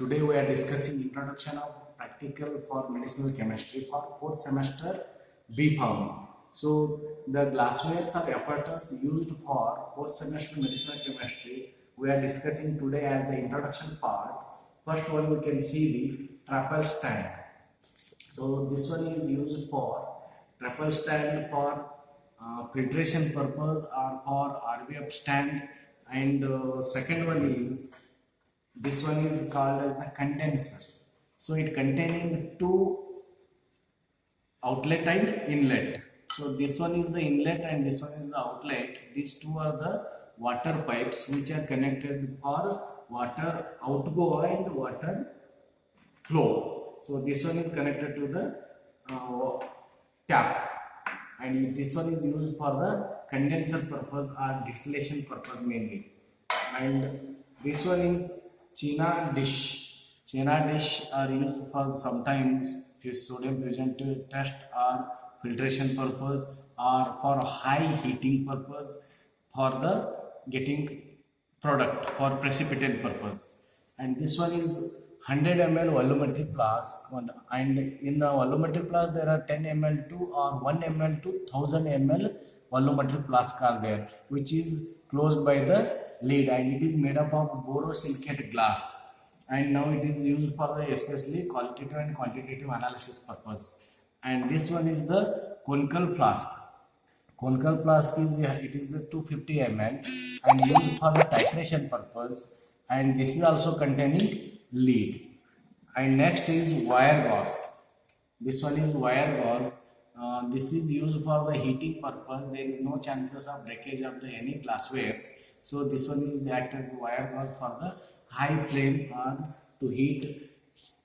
Today we are discussing introduction of practical for medicinal chemistry for fourth semester B Pharm. So the glasswares are apparatus used for fourth semester medicinal chemistry. We are discussing today as the introduction part. First one we can see the Trappers stand. So this one is used for Trappers stand for filtration purpose or for RVF stand, and second one is this one is called as the condenser. So it containing two outlet and inlet. So this one is the inlet and this one is the outlet. These two are the water pipes which are connected for water outgo and water flow. So this one is connected to the tap, and this one is used for the condenser purpose or distillation purpose mainly. And this one is China dish. China dish are used for sometimes sodium fusion test or filtration purpose or for high heating purpose for the getting product for precipitant purpose. And this one is 100 ml volumetric flask, and in the volumetric flask there are 10 ml to or 1 ml to 1000 ml volumetric flask are there, which is closed by the lid, and it is made up of borosilicate glass, and now it is used for the especially qualitative and quantitative analysis purpose. And this one is the conical flask. Conical flask is it is 250 ml and used for the titration purpose, and this is also containing lead. And next is wire gauze. This one is wire gauze. This is used for the heating purpose. There is no chances of breakage of the any glasswares. So this one is act as the wire gauze for the high flame or to heat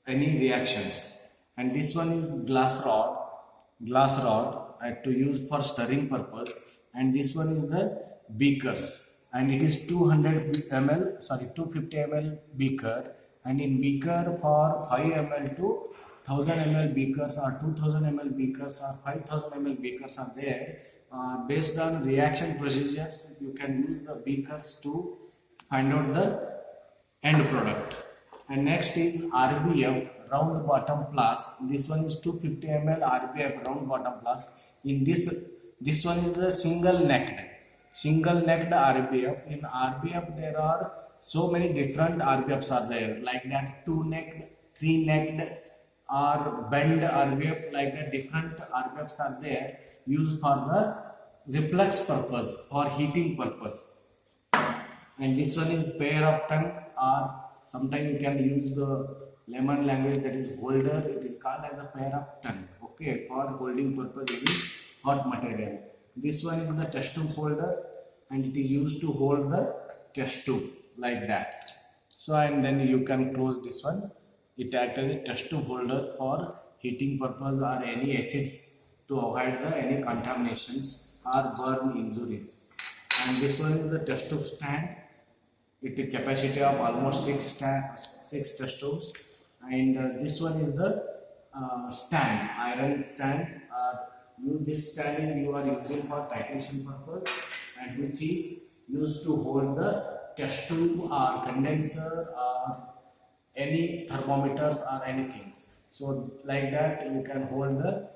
any reactions. And this one is glass rod to use for stirring purpose. And this one is the beakers, and it is 250 ml beaker. And in beaker for 5 ml to 1000 ml beakers or 2000 ml beakers or 5000 ml beakers are there. Based on reaction procedures, you can use the beakers to find out the end product. And next is RBF, round bottom flask. This one is 250 ml RBF, round bottom flask. In this one is the single necked RBF. In RBF there are so many different RBFs are there, like that 2-necked, 3-necked or bend RBF, like that different RBFs are there used for the reflex purpose or heating purpose. And this one is pair of tongue, or sometimes you can use the layman language, that is holder. It is called as a pair of tongue, okay, for holding purpose in hot material. This one is the test tube holder, and it is used to hold the test tube like that. So and then you can close this one. It acts as a test tube holder for heating purpose or any acids to avoid any contaminations or burn injuries. And this one is the test tube stand. It is capacity of almost 6 test tubes. And this one is the stand, iron stand. This stand is you are using for titration purpose, and which is used to hold the test tube or condenser or any thermometers or anything. So like that you can hold the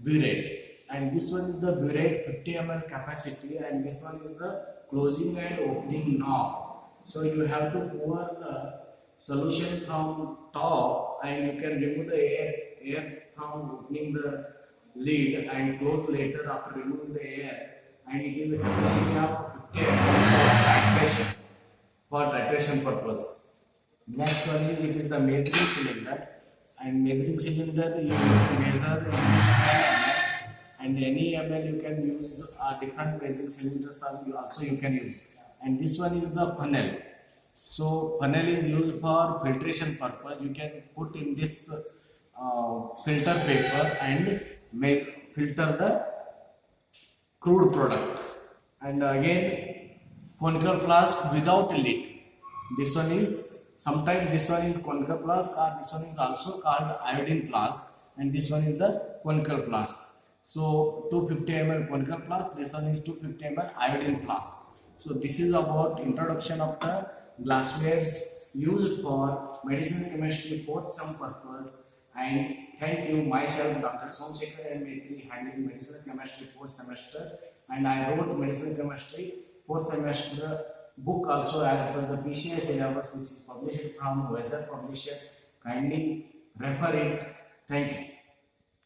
burette. And this one is the burette, 50 ml capacity, and this one is the closing and opening knob. So you have to pour the solution from top, and you can remove the air from opening the lid and close later after removing the air. And it is the capacity of 50 ml for titration purpose. Next one is it is the measuring cylinder, and measuring cylinder you can measure in this ml, and any ml you can use different measuring cylinders also you can use. And this one is the funnel. So funnel is used for filtration purpose. You can put in this filter paper and filter the crude product. And again conical flask without lid. This one is sometimes this one is conical flask, or this one is also called iodine flask, and this one is the conical flask. So 250 ml conical flask, this one is 250 ml iodine flask. So this is about introduction of the glasswares used for medicinal chemistry for some purpose. And thank you myself, Dr. Somsekhar and Maitri, handling medicinal chemistry 4th semester, and I wrote medicinal chemistry 4th semester book also as per the PCI syllabus, which is published from Weather Publisher. Kindly refer it. Thank you.